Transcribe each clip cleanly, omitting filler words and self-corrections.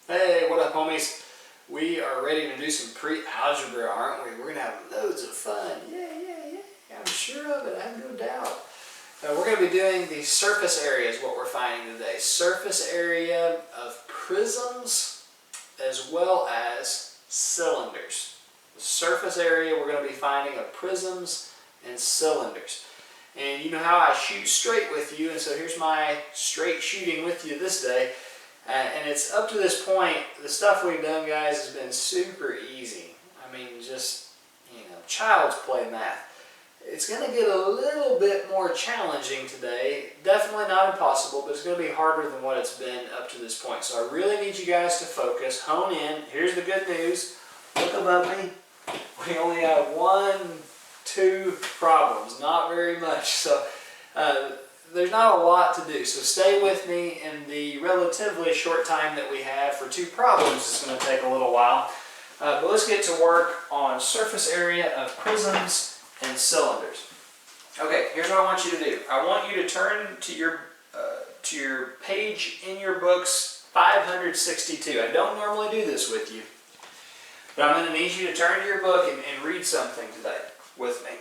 Hey, what up, homies? We are ready to do some pre-algebra, aren't we? We're going to have loads of fun. Yeah. I'm sure of it. I have no doubt. We're going to be doing the surface area is what we're finding today. Surface area of prisms as well as cylinders. The surface area we're going to be finding of prisms and cylinders. And you know how I shoot straight with you, and so here's my straight shooting with you this day. And it's up to this point, the stuff we've done, guys, has been super easy. I mean, just, child's play math. It's going to get a little bit more challenging today. Definitely not impossible, but it's going to be harder than what it's been up to this point. So I really need you guys to focus, hone in. Here's the good news. Look above me. We only have 2 problems, not very much. So there's not a lot to do, so stay with me in the relatively short time that we have. For 2 problems, it's going to take a little while. But let's get to work on surface area of prisms and cylinders. Okay, here's what I want you to do. I want you to turn to your page in your books, 562. I don't normally do this with you, but I'm going to need you to turn to your book and read something today with me.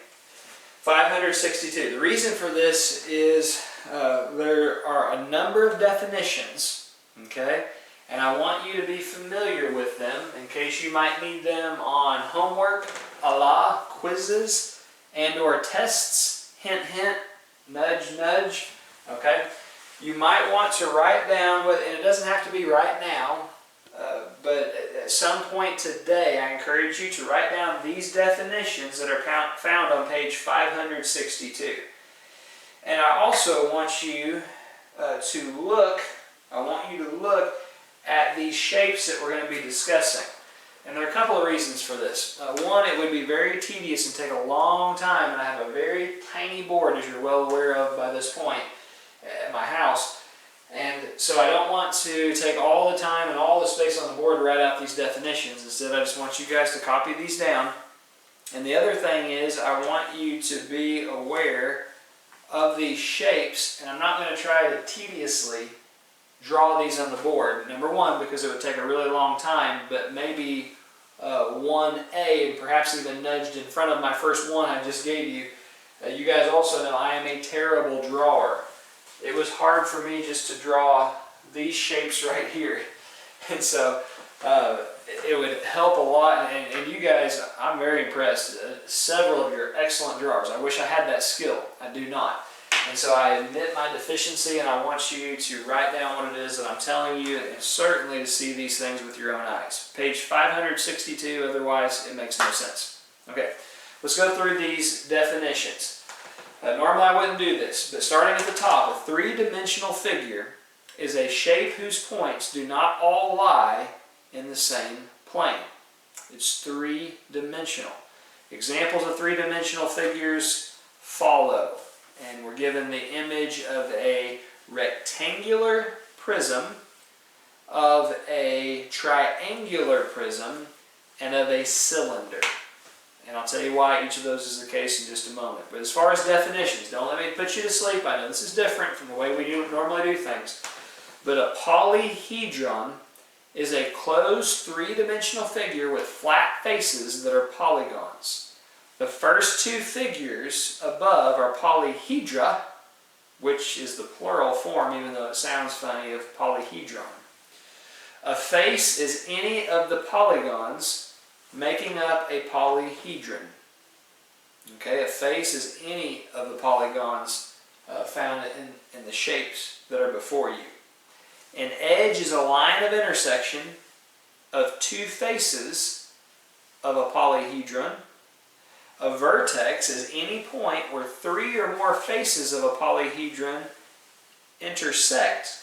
562. The reason for this is there are a number of definitions, okay? And I want you to be familiar with them in case you might need them on homework, quizzes, and or tests. Hint, hint, nudge, nudge, okay? You might want to write down, and it doesn't have to be right now, but at some point today, I encourage you to write down these definitions that are found on page 562. And I also want you to look at these shapes that we're going to be discussing. And there are a couple of reasons for this. One, it would be very tedious and take a long time, and I have a very tiny board, as you're well aware of by this point, at my house. And so I don't want to take all the time and all the space on the board to write out these definitions. Instead, I just want you guys to copy these down. And the other thing is, I want you to be aware of these shapes, and I'm not going to try to tediously draw these on the board. Number one, because it would take a really long time, but maybe 1A, and perhaps even nudged in front of my first one I just gave you. You guys also know I am a terrible drawer. It was hard for me just to draw these shapes right here. And so it would help a lot. And you guys, I'm very impressed. Several of you are excellent drawers. I wish I had that skill. I do not. And so I admit my deficiency, and I want you to write down what it is that I'm telling you, and certainly to see these things with your own eyes. Page 562, otherwise it makes no sense. Okay, let's go through these definitions. Normally I wouldn't do this, but starting at the top, a 3-dimensional figure is a shape whose points do not all lie in the same plane. It's 3-dimensional. Examples of 3-dimensional figures follow, and we're given the image of a rectangular prism, of a triangular prism, and of a cylinder. And I'll tell you why each of those is the case in just a moment. But as far as definitions, don't let me put you to sleep. I know this is different from the way we normally do things. But a polyhedron is a closed 3-dimensional figure with flat faces that are polygons. The first 2 figures above are polyhedra, which is the plural form, even though it sounds funny, of polyhedron. A face is any of the polygons making up a polyhedron. Okay, a face is any of the polygons found in the shapes that are before you. An edge is a line of intersection of 2 faces of a polyhedron. A vertex is any point where 3 or more faces of a polyhedron intersect.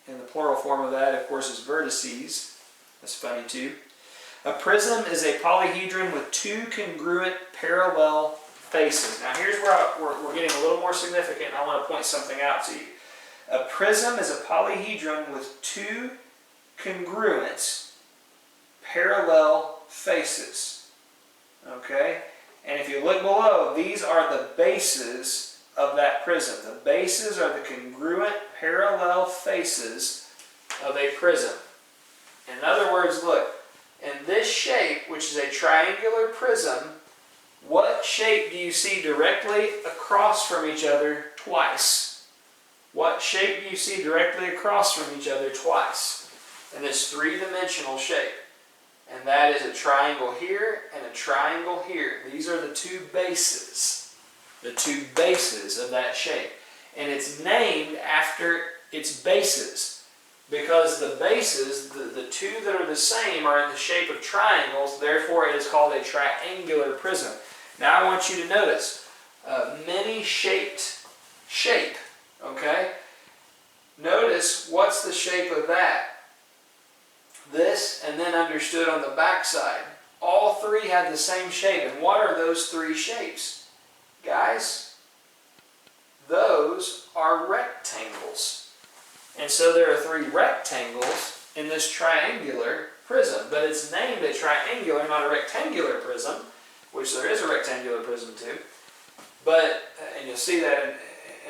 And the plural form of that, of course, is vertices. That's funny too. A prism is a polyhedron with 2 congruent parallel faces. Now here's where we're getting a little more significant, and I want to point something out to you. A prism is a polyhedron with 2 congruent parallel faces. Okay? And if you look below, these are the bases of that prism. The bases are the congruent parallel faces of a prism. In other words, look, in this shape, which is a triangular prism, what shape do you see directly across from each other twice? What shape do you see directly across from each other twice in this three-dimensional shape? And that is a triangle here and a triangle here. These are the two bases of that shape. And it's named after its bases because the bases, the two that are the same, are in the shape of triangles. Therefore, it is called a triangular prism. Now I want you to notice many-shaped shape, okay? Notice what's the shape of that. This, and then understood on the back side. All three have the same shape. And what are those three shapes? Guys, those are rectangles. And so there are three rectangles in this triangular prism. But it's named a triangular, not a rectangular prism, which there is a rectangular prism too. But, and you'll see that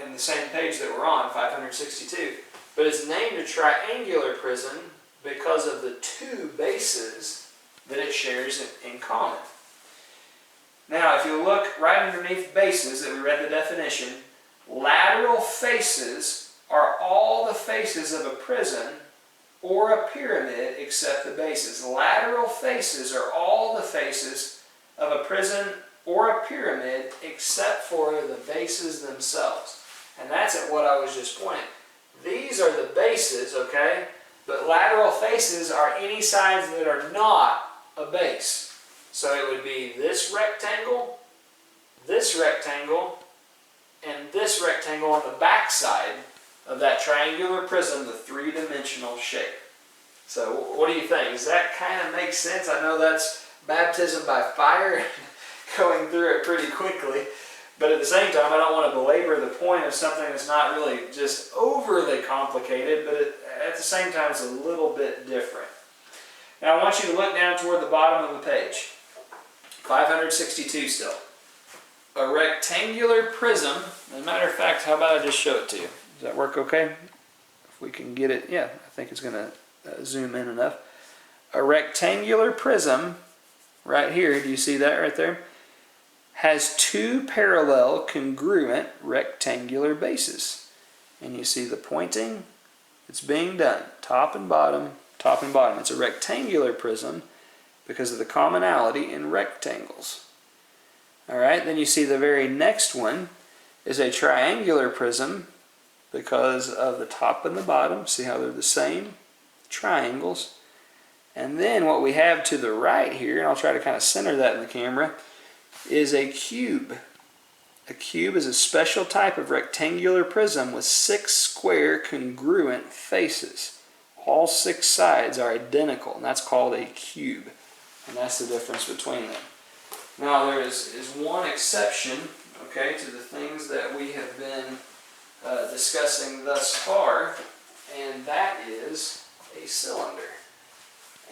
in the same page that we're on, 562. But it's named a triangular prism because of the two bases that it shares in common. Now, if you look right underneath bases that we read the definition, lateral faces are all the faces of a prism or a pyramid except the bases. Lateral faces are all the faces of a prism or a pyramid except for the bases themselves. And that's at what I was just pointing. These are the bases, okay? But lateral faces are any sides that are not a base. So it would be this rectangle, and this rectangle on the back side of that triangular prism, the three-dimensional shape. So what do you think? Does that kind of make sense? I know that's baptism by fire, going through it pretty quickly. But at the same time, I don't want to belabor the point of something that's not really just overly complicated, but at the same time, it's a little bit different. Now, I want you to look down toward the bottom of the page. 562 still. A rectangular prism. As a matter of fact, how about I just show it to you? Does that work okay? If we can get it, yeah, I think it's going to zoom in enough. A rectangular prism, right here, do you see that right there? Has two parallel congruent rectangular bases. And you see the pointing, it's being done, top and bottom, top and bottom. It's a rectangular prism because of the commonality in rectangles. Alright, then you see the very next one is a triangular prism because of the top and the bottom. See how they're the same? Triangles. And then what we have to the right here, and I'll try to kind of center that in the camera, is a cube. A cube is a special type of rectangular prism with 6 square congruent faces. All 6 sides are identical, and that's called a cube. And that's the difference between them. Now there is one exception, okay, to the things that we have been discussing thus far, and that is a cylinder.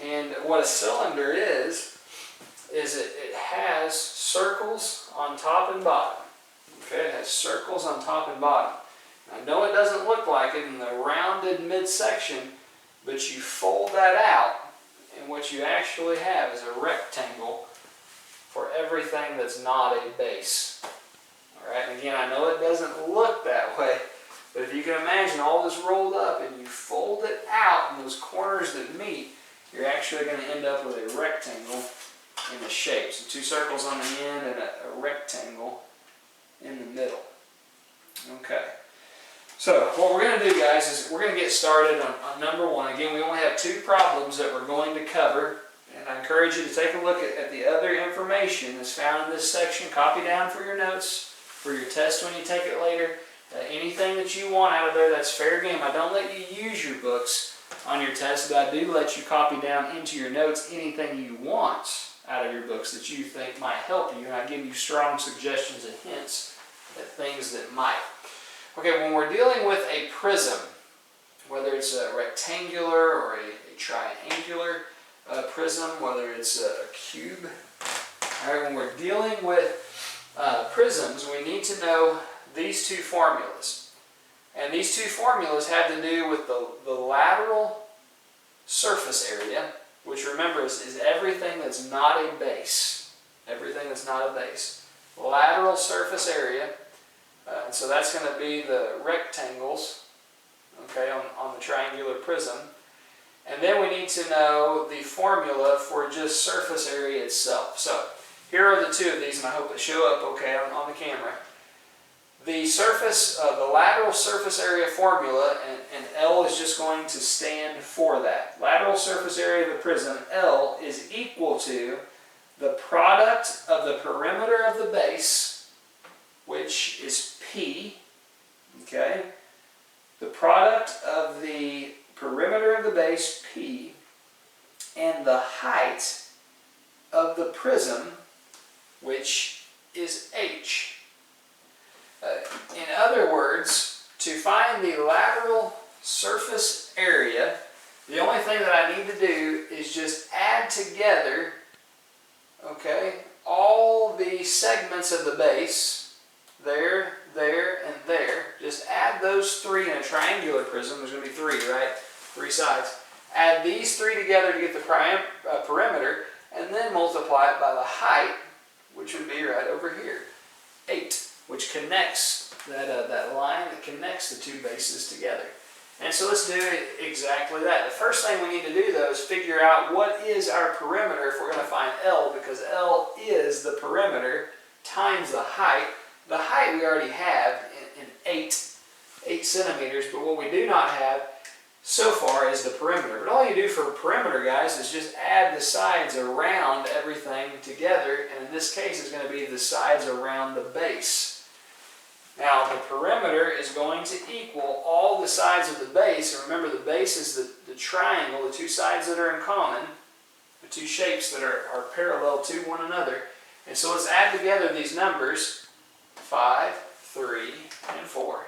And what a cylinder is it has circles on top and bottom. Okay, it has circles on top and bottom. I know it doesn't look like it in the rounded midsection, but you fold that out, and what you actually have is a rectangle for everything that's not a base. Alright, and again, I know it doesn't look that way, but if you can imagine all this rolled up and you fold it out in those corners that meet, you're actually going to end up with a rectangle in the shape. So 2 circles on the end and a rectangle in the middle. Okay. So what we're going to do, guys, is we're going to get started on number 1. Again, we only have 2 problems that we're going to cover. And I encourage you to take a look at the other information that's found in this section. Copy down for your notes, for your test when you take it later. Anything that you want out of there, that's fair game. I don't let you use your books on your test, but I do let you copy down into your notes anything you want out of your books that you think might help you, and I give you strong suggestions and hints at things that might. Okay, when we're dealing with a prism, whether it's a rectangular or a triangular prism, whether it's a cube, all right, when we're dealing with prisms, we need to know these 2 formulas. And these 2 formulas have to do with the lateral surface area, which remember is everything that's not a base. Everything that's not a base. Lateral surface area, and so that's going to be the rectangles, okay, on the triangular prism. And then we need to know the formula for just surface area itself. So here are the two of these, and I hope it show up okay on the camera. The surface, the lateral surface area formula, and L is just going to stand for that. Lateral surface area of a prism, L, is equal to the product of the perimeter of the base, which is P, okay? The product of the perimeter of the base, P, and the height of the prism, which is H. In other words, to find the lateral surface area, the only thing that I need to do is just add together, okay, all the segments of the base, there, and there. Just add those three in a triangular prism. There's going to be three, right? Three sides. Add these three together to get the perimeter, and then multiply it by the height, which would be right over here, 8, which connects that line that connects the two bases together. And so let's do exactly that. The first thing we need to do, though, is figure out what is our perimeter if we're going to find L, because L is the perimeter times the height. The height we already have in 8 centimeters, but what we do not have so far is the perimeter. But all you do for perimeter, guys, is just add the sides around everything together, and in this case it's going to be the sides around the base. Now the perimeter is going to equal all the sides of the base, and remember the base is the triangle, the two sides that are in common, the two shapes that are parallel to one another. And so let's add together these numbers, 5, 3, and 4.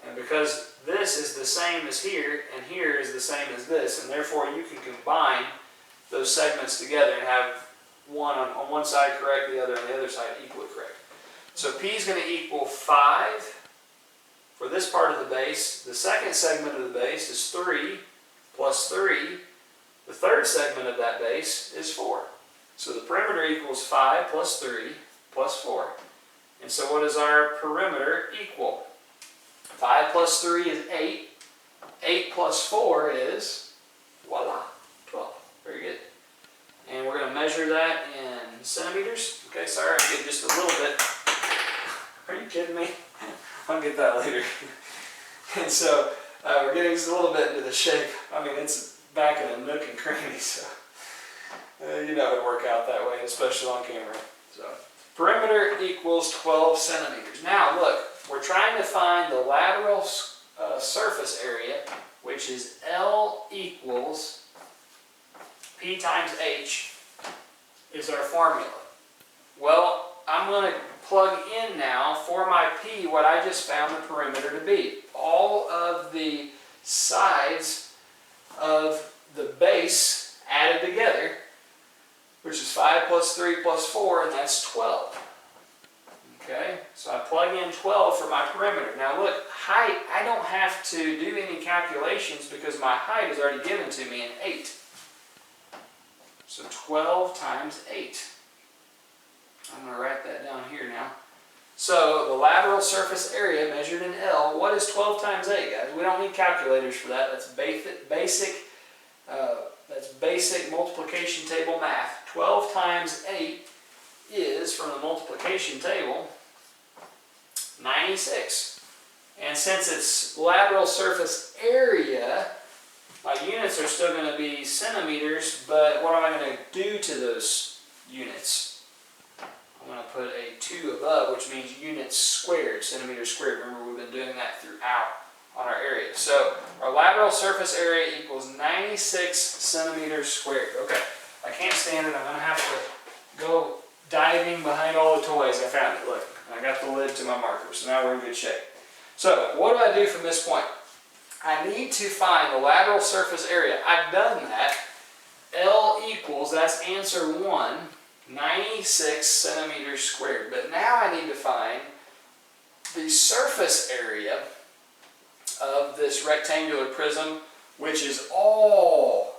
And because this is the same as here, and here is the same as this, and therefore you can combine those segments together and have one on one side correct, the other on the other side equally correct. So P is going to equal 5 for this part of the base. The second segment of the base is 3 plus 3. The third segment of that base is 4. So the perimeter equals 5 plus 3 plus 4. And so what does our perimeter equal? 5 plus 3 is 8. 8 plus 4 is, voila, 12. Very good. And we're going to measure that in centimeters. Okay, sorry, I'm getting just a little bit. Are you kidding me? I'll get that later. And so we're getting just a little bit into the shape. I mean, it's back in a nook and cranny, so you know it'd work out that way, especially on camera. So perimeter equals 12 centimeters. Now look, we're trying to find the lateral surface area, which is L equals P times H is our formula. Well, I'm going to plug in now for my P what I just found the perimeter to be. All of the sides of the base added together, which is 5 plus 3 plus 4, and that's 12. Okay, so I plug in 12 for my perimeter. Now look, height, I don't have to do any calculations because my height is already given to me in 8. So 12 times 8. I'm going to write that down here now. So the lateral surface area measured in L, what is 12 times 8, guys? We don't need calculators for that. That's basic multiplication table math. 12 times 8 is, from the multiplication table, 96. And since it's lateral surface area, my units are still going to be centimeters, but what am I going to do to those units? I'm going to put a 2 above, which means units squared, centimeters squared. Remember, we've been doing that throughout on our area. So our lateral surface area equals 96 centimeters squared. Okay, I can't stand it. I'm going to have to go diving behind all the toys. I found it. Look, I got the lid to my marker, so now we're in good shape. So what do I do from this point? I need to find the lateral surface area. I've done that. L equals, that's answer 1, 96 centimeters squared. But now I need to find the surface area of this rectangular prism, which is all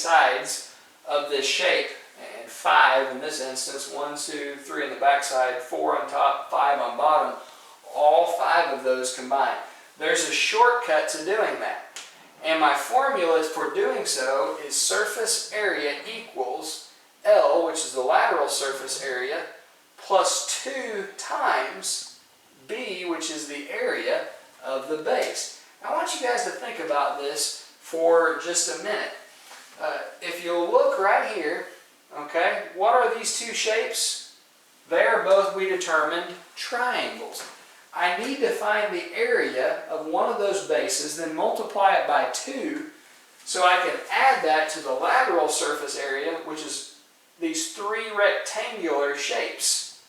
sides of this shape, and 5 in this instance, 1, 2, 3 on the back side, 4 on top, 5 on bottom, all 5 of those combined. There's a shortcut to doing that. And my formula for doing so is surface area equals L, which is the lateral surface area, plus 2 times B, which is the area of the base. I want you guys to think about this for just a minute. If you'll look right here, okay, what are these two shapes? They are both, we determined, triangles. I need to find the area of one of those bases, then multiply it by 2, so I can add that to the lateral surface area, which is these 3 rectangular shapes.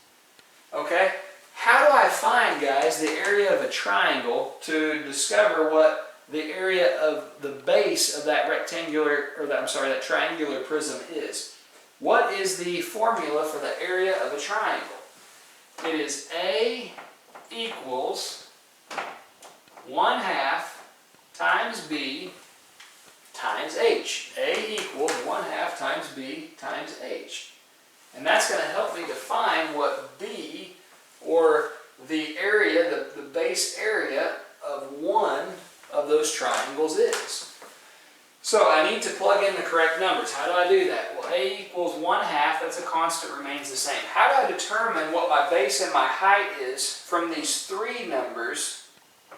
Okay? How do I find, guys, the area of a triangle to discover what the area of the base of that rectangular, or that, I'm sorry, that triangular prism is? What is the formula for the area of a triangle? It is A equals 1/2 times B times H. A equals 1/2 times B times H. And that's going to help me define what B, or the area, the base area of one of those triangles is. So I need to plug in the correct numbers. How do I do that? Well, A equals 1/2, that's a constant, remains the same. How do I determine what my base and my height is from these 3 numbers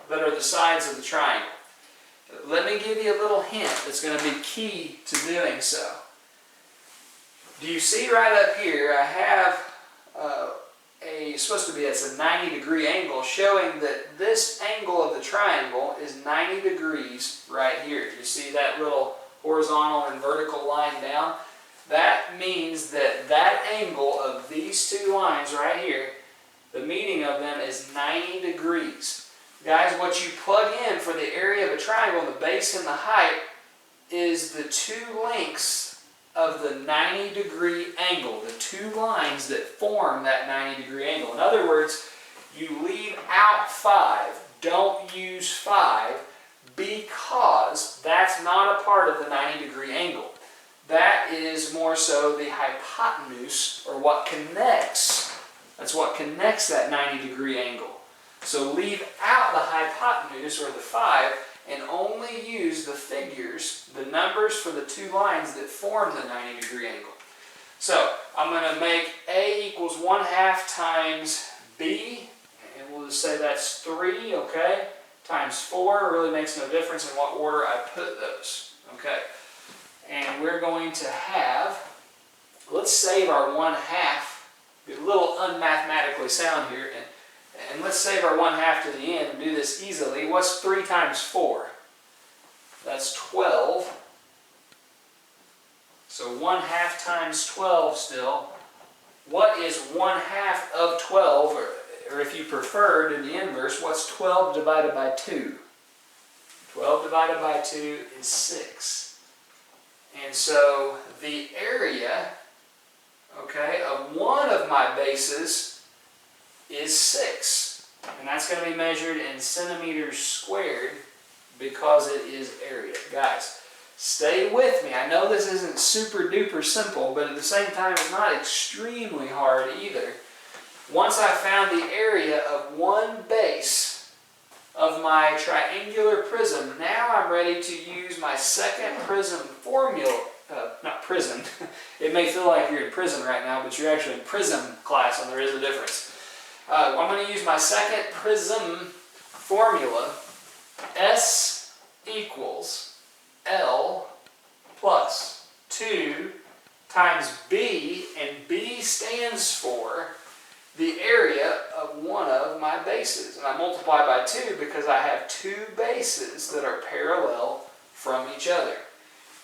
that are the sides of the triangle? Let me give you a little hint that's going to be key to doing so. Do you see right up here, I have it's a 90-degree angle, showing that this angle of the triangle is 90 degrees right here. You see that little horizontal and vertical line down? That means that that angle of these 2 lines right here, the meeting of them is 90 degrees. Guys, what you plug in for the area of a triangle, the base and the height, is the 2 lengths of the 90-degree angle, the 2 lines that form that 90-degree angle. In other words, you leave out 5, don't use 5, because that's not a part of the 90-degree angle. That is more so the hypotenuse, or what connects, that's what connects that 90-degree angle. So leave out the hypotenuse, or the 5, and only use the figures, the numbers for the 2 lines that form the 90-degree angle. So I'm going to make A equals 1/2 times B, and we'll just say that's 3, okay, times 4. It really makes no difference in what order I put those, okay. And we're going to have, let's save our 1/2, be a little unmathematically sound here, and let's save our 1/2 to the end and do this easily. What's 3 times 4? That's 12. So 1/2 times 12 still. What is 1/2 of 12? Or if you prefer, do the inverse. What's 12 divided by 2? 12 divided by 2 is 6. And so the area, okay, of one of my bases is 6. And that's going to be measured in centimeters squared because it is area. Guys, stay with me. I know this isn't super duper simple, but at the same time it's not extremely hard either. Once I found the area of one base of my triangular prism, now I'm ready to use my second prism formula. Not prism. It may feel like you're in prison right now, but you're actually in prism class, and there is a difference. I'm going to use my second prism formula. S equals L plus 2 times B, and B stands for the area of one of my bases. And I multiply by 2 because I have 2 bases that are parallel from each other.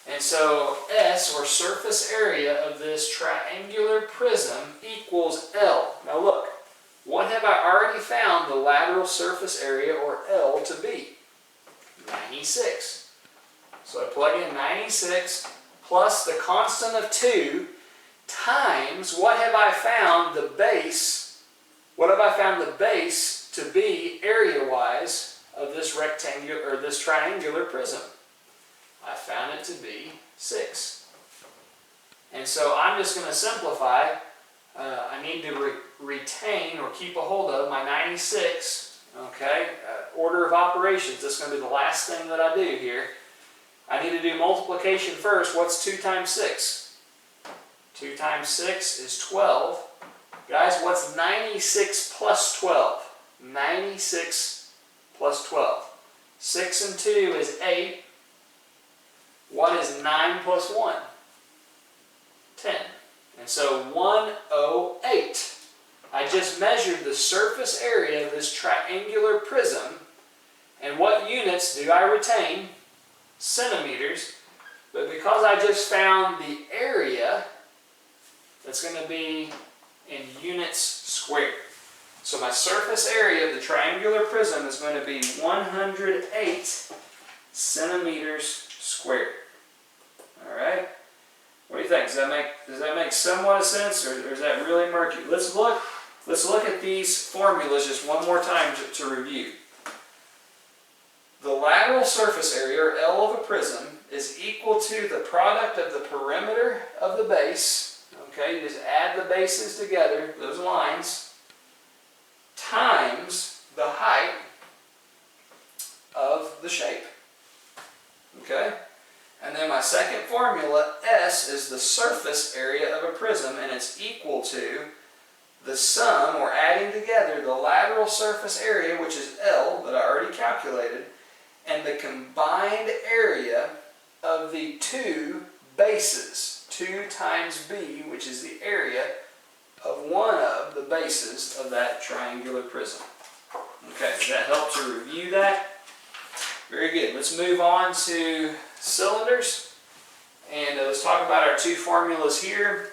And so S, or surface area of this triangular prism, equals L. Now look, what have I already found the lateral surface area, or L, to be? 96. So I plug in 96 plus the constant of 2 times, what have I found the base, what have I found the base to be area-wise of this rectangular, or this triangular prism? I found it it to be 6. And so I'm just going to simplify. I need to retain or keep a hold of my 96, okay? Order of operations, that's going to be the last thing that I do here. I need to do multiplication first. What's 2 times 6? 2 times 6 is 12. Guys, what's 96 plus 12? 96 plus 12. 6 and 2 is 8. What is 9 plus 1? 10. And so 108. I just measured the surface area of this triangular prism. And what units do I retain? Centimeters. But because I just found the area, that's going to be in units squared. So my surface area of the triangular prism is going to be 108 centimeters squared. All right? What do you think? Does that make somewhat of sense, or is that really murky? Let's look at these formulas just one more time to review. The lateral surface area, or L of a prism, is equal to the product of the perimeter of the base. Okay, you just add the bases together, those lines, times the height of the shape. Okay? And then my second formula, S, is the surface area of a prism, and it's equal to the sum, or adding together, the lateral surface area, which is L, that I already calculated, and the combined area of the two bases. 2 times B, which is the area of one of the bases of that triangular prism. Okay, does that help to review that? Very good. Let's move on to cylinders. And let's talk about our 2 formulas here,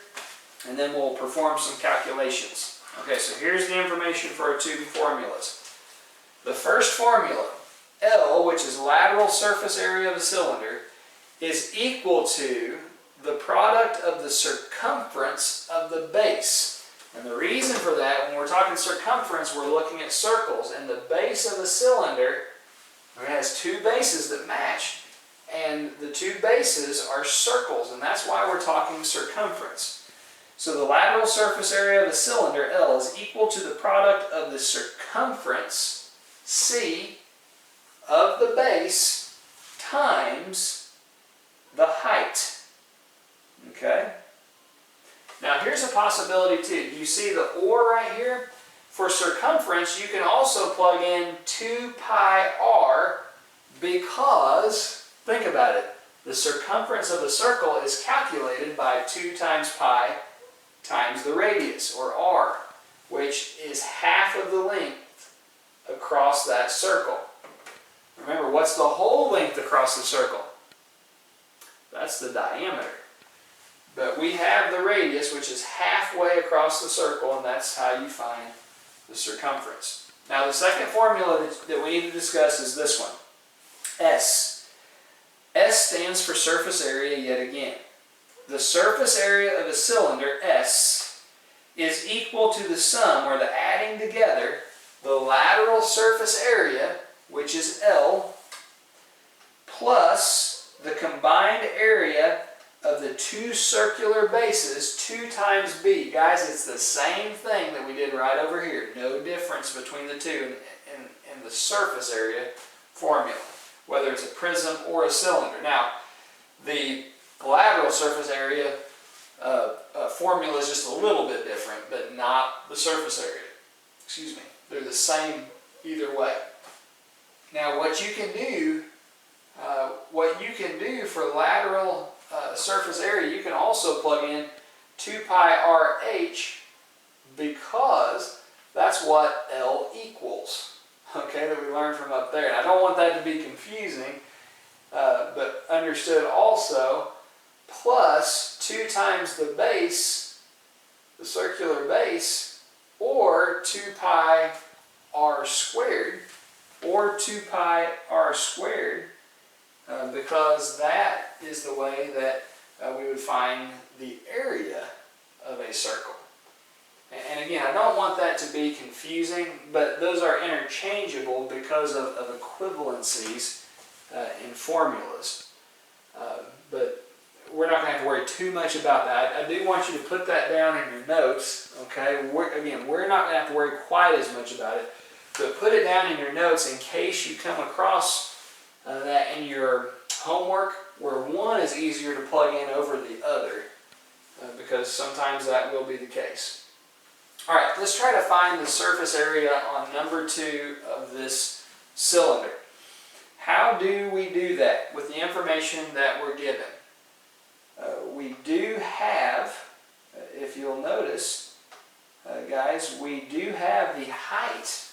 and then we'll perform some calculations. Okay, so here's the information for our 2 formulas. The first formula, L, which is lateral surface area of a cylinder, is equal to the product of the circumference of the base. And the reason for that, when we're talking circumference, we're looking at circles. And the base of the cylinder has 2 bases that match. And the 2 bases are circles, and that's why we're talking circumference. So the lateral surface area of the cylinder, L, is equal to the product of the circumference, C, of the base times the height. Okay? Now here's a possibility too. Do you see the or right here? For circumference, you can also plug in 2 pi r, because, think about it, the circumference of a circle is calculated by 2 times pi times the radius, or r, which is half of the length across that circle. Remember, what's the whole length across the circle? That's the diameter. But we have the radius, which is halfway across the circle, and that's how you find the circumference. Now the second formula that we need to discuss is this one, S. S stands for surface area yet again. The surface area of a cylinder, S, is equal to the sum, or the adding together, the lateral surface area, which is L, plus the combined area of the 2 circular bases, 2 times B. Guys, it's the same thing that we did right over here. No difference between the two in the surface area formula, whether it's a prism or a cylinder. Now, the lateral surface area formula is just a little bit different, but not the surface area. Excuse me. They're the same either way. Now, what you can do for lateral surface area, you can also plug in 2 pi RH, because that's what L equals. Okay, that we learned from up there. And I don't want that to be confusing, but understood also, plus 2 times the base, the circular base, or 2 pi r squared, or 2 pi r squared, because that is the way that we would find the area of a circle. And again, I don't want that to be confusing, but those are interchangeable because of equivalencies in formulas. too much about that. I do want you to put that down in your notes, okay? We're not going to have to worry quite as much about it, but put it down in your notes in case you come across that in your homework, where one is easier to plug in over the other, because sometimes that will be the case. All right, let's try to find the surface area on number 2 of this cylinder. How do we do that with the information that we're given? We do have, if you'll notice, guys, we do have the height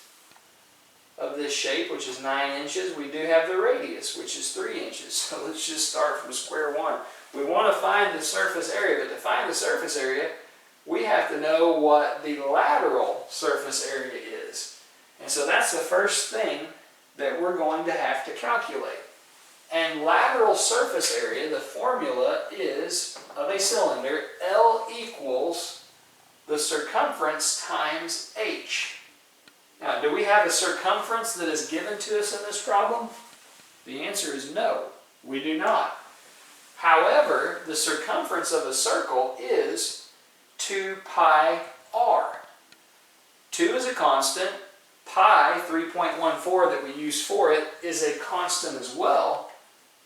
of this shape, which is 9 inches. We do have the radius, which is 3 inches. So let's just start from square one. We want to find the surface area, but to find the surface area, we have to know what the lateral surface area is. And so that's the first thing that we're going to have to calculate. And lateral surface area, the formula is, of a cylinder, L equals the circumference times H. Now, do we have a circumference that is given to us in this problem? The answer is no, we do not. However, the circumference of a circle is 2 pi r. 2 is a constant. Pi, 3.14 that we use for it, is a constant as well.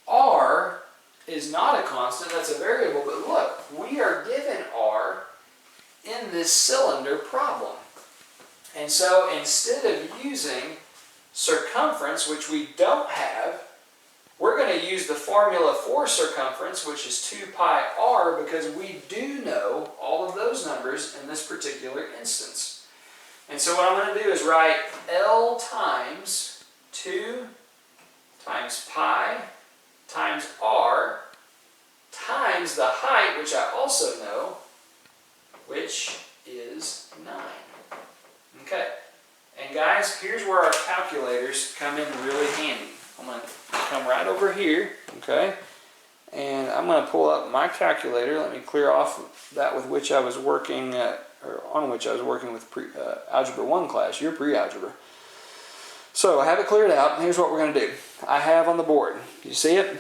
R is not a constant, that's a variable, but look, we are given R in this cylinder problem. And so instead of using circumference, which we don't have, we're going to use the formula for circumference, which is 2 pi r, because we do know all of those numbers in this particular instance. And so what I'm going to do is write L times 2 times pi times r times the height, which I also know, which is 9. Okay, and guys, here's where our calculators come in really handy. I'm going to come right over here, okay, and I'm going to pull up my calculator. Let me clear off that with which I was working, or on which I was working with Algebra 1 class, your pre-algebra. So I have it cleared out. Here's what we're going to do. I have on the board, you see it?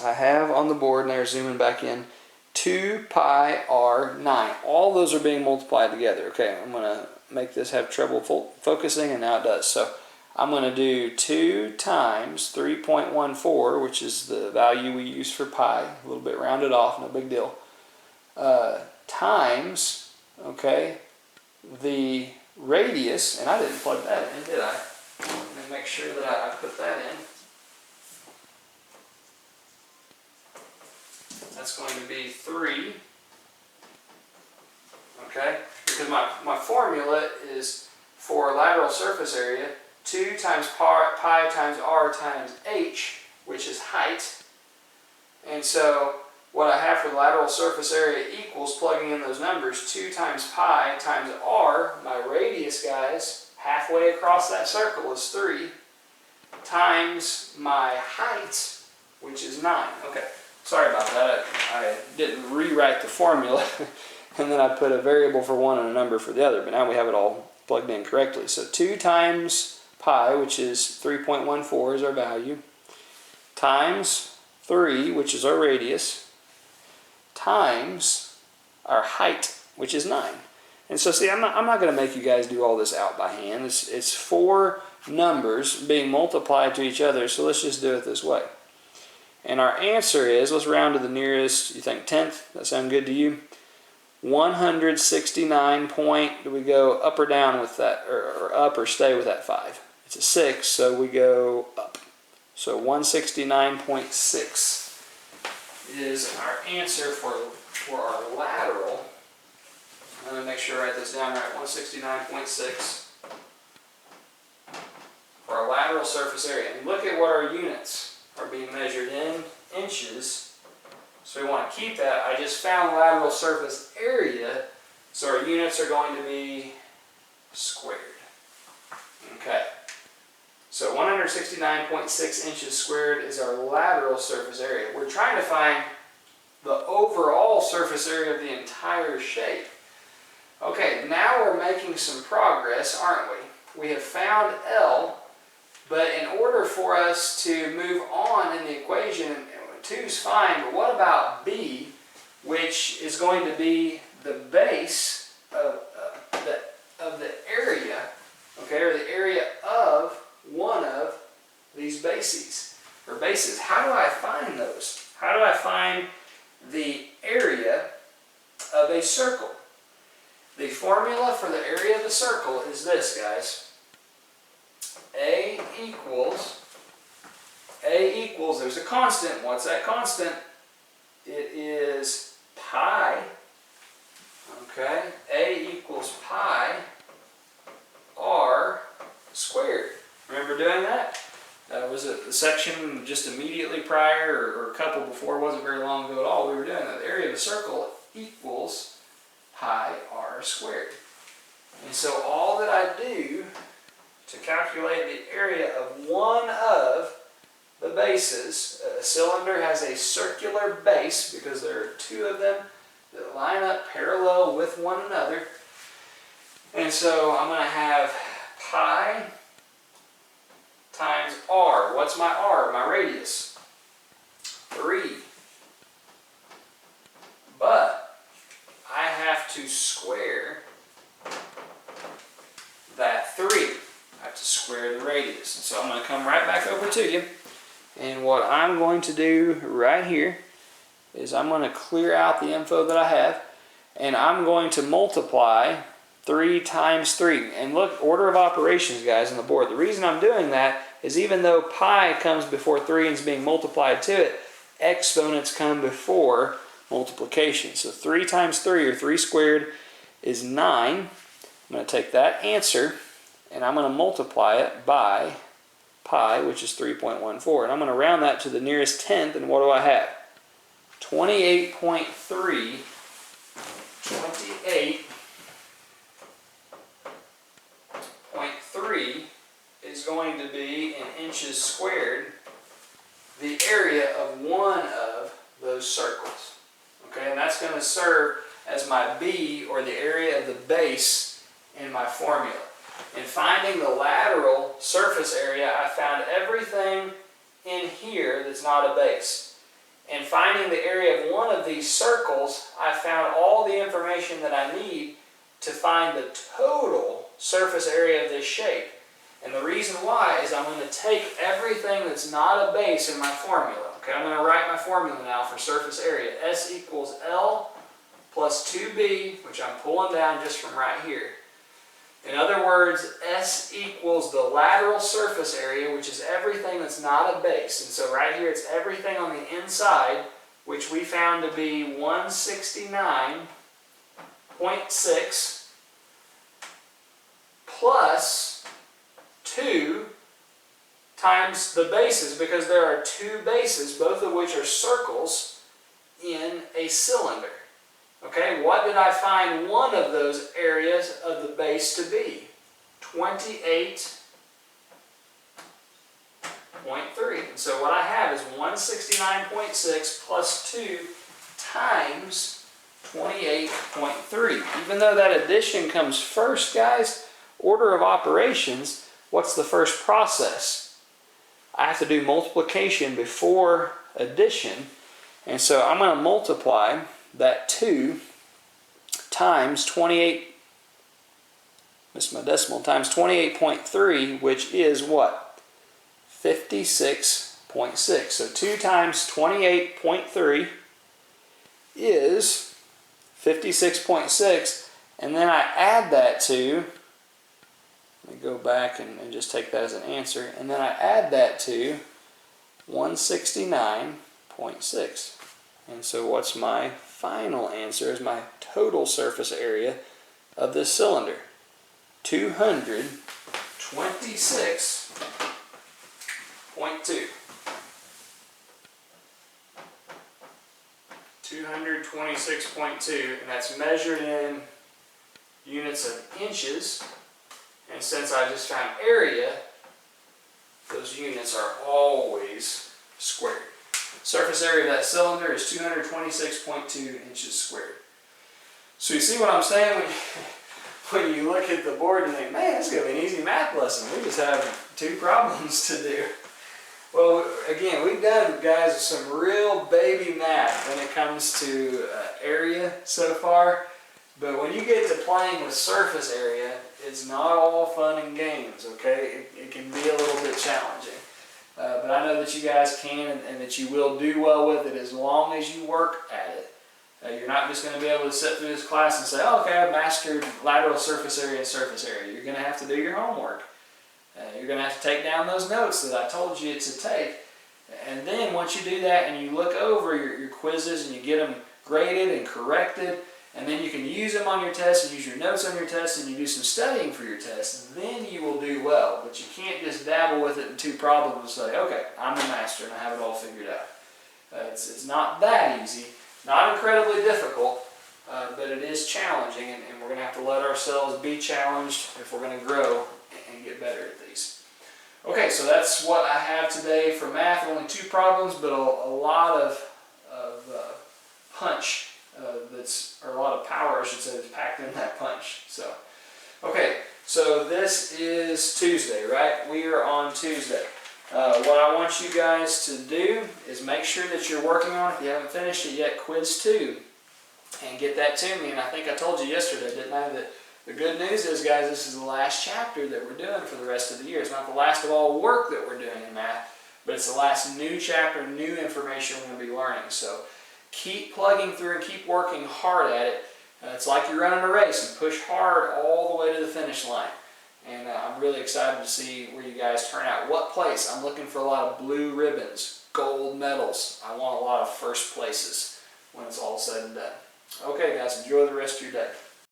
I have on the board, and they're zooming back in, 2 pi r 9. All those are being multiplied together. Okay, I'm going to make this have trouble focusing, and now it does. So I'm going to do 2 times 3.14, which is the value we use for pi, a little bit rounded off, no big deal, times, okay, the radius, and I didn't plug that in, did I? Let me make sure that I put that in. That's going to be 3, okay, because my formula is for lateral surface area 2 times pi times r times h, which is height. And so what I have for the lateral surface area equals, plugging in those numbers, 2 times pi times r, my radius, guys, halfway across that circle is 3, times my height, which is 9. Okay, sorry about that. I didn't rewrite the formula, and then I put a variable for one and a number for the other, but now we have it all plugged in correctly. So 2 times pi, which is 3.14, is our value, times 3, which is our radius, times our height, which is 9. And so see, I'm not going to make you guys do all this out by hand. It's 4 numbers being multiplied to each other, so let's just do it this way. And our answer is, let's round to the nearest, you think 10th? That sound good to you? 169 point, do we go up or down with that, or up or stay with that 5? It's a 6, so we go up. So 169.6 is our answer for our lateral. I'm going to make sure I write this down right, 169.6 for our lateral surface area. And look at what our units are being measured in inches. So we want to keep that. I just found lateral surface area, so our units are going to be squared. Okay. So 169.6 inches squared is our lateral surface area. We're trying to find the overall surface area of the entire shape. Okay, now we're making some progress, aren't we? We have found L, but in order for us to move on in the equation, 2 is fine, but what about B? which is going to be the base of the area, okay, or the area of one of these bases, or bases. How do I find those? How do I find the area of a circle? The formula for the area of the circle is this, guys. A equals, there's a constant. What's that constant? It is pi, okay? A equals pi r squared. Remember doing that? Was it the section just immediately prior or a couple before? It wasn't very long ago at all. We were doing that. The area of a circle equals pi r squared. And so all that I do to calculate the area of one of the bases, a cylinder has a circular base because there are two of them that line up parallel with one another. And so I'm going to have pi times r. What's my r? My radius. 3. But I have to square that 3. I have to square the radius. And so I'm going to come right back over to you. And what I'm going to do right here is I'm going to clear out the info that I have. And I'm going to multiply 3 times 3. And look, order of operations, guys, on the board. The reason I'm doing that is even though pi comes before 3 and is being multiplied to it, exponents come before multiplication. So 3 times 3, or 3 squared, is 9. I'm going to take that answer and I'm going to multiply it by pi, which is 3.14. And I'm going to round that to the nearest tenth, and what do I have? 28.3. 28.3 is going to be in inches squared the area of one of those circles. Okay, and that's going to serve as my B, or the area of the base, in my formula. In finding the lateral surface area, I found everything in here that's not a base. In finding the area of one of these circles, I found all the information that I need to find the total surface area of this shape. And the reason why is I'm going to take everything that's not a base in my formula. Okay, I'm going to write my formula now for surface area. S equals L plus 2B, which I'm pulling down just from right here. In other words, S equals the lateral surface area, which is everything that's not a base. And so right here, it's everything on the inside, which we found to be 169.6 plus 2 times the bases, because there are 2 bases, both of which are circles in a cylinder. Okay, what did I find one of those areas of the base to be? 28.3. And so what I have is 169.6 plus 2 times 28.3. Even though that addition comes first, guys, order of operations, what's the first process? I have to do multiplication before addition. And so I'm going to multiply that 2 times 28, missed my decimal, times 28.3, which is what? 56.6. So 2 times 28.3 is 56.6, and then I add that to, let me go back and just take that as an answer, and then I add that to 169.6. And so what's my final answer is my total surface area of this cylinder? 226.2. 226.2, and that's measured in units of inches. And since I just found area, those units are always squared. Surface area of that cylinder is 226.2 inches squared. So you see what I'm saying when you look at the board and think, man, this is going to be an easy math lesson. We just have 2 problems to do. Well, again, we've done, guys, some real baby math when it comes to area so far. But when you get to playing with surface area, it's not all fun and games, okay? It can be a little bit challenging. But I know that you guys can and that you will do well with it as long as you work at it. You're not just going to be able to sit through this class and say, oh, okay, I've mastered lateral surface area and surface area. You're going to have to do your homework. You're going to have to take down those notes that I told you to take. And then once you do that and you look over your quizzes and you get them graded and corrected, and then you can use them on your test and use your notes on your test and you do some studying for your test, then you will do well. But you can't just dabble with it in 2 problems and say, okay, I'm the master and I have it all figured out. It's not that easy, not incredibly difficult, but it is challenging, and we're going to have to let ourselves be challenged if we're going to grow and get better at these. Okay, so that's what I have today for math. Only 2 problems, but a lot of punch. Or a lot of power, I should say, that's packed in that punch. So, okay, so this is Tuesday, right? We are on Tuesday. What I want you guys to do is make sure that you're working on, if you haven't finished it yet, quiz 2, and get that to me. And I think I told you yesterday, didn't I, that the good news is, guys, this is the last chapter that we're doing for the rest of the year. It's not the last of all work that we're doing in math, but it's the last new chapter, new information we're going to be learning. So keep plugging through and keep working hard at it. It's like you're running a race, and push hard all the way to the finish line. And I'm really excited to see where you guys turn out. What place? I'm looking for a lot of blue ribbons, gold medals. I want a lot of first places when it's all said and done. Okay, guys, enjoy the rest of your day.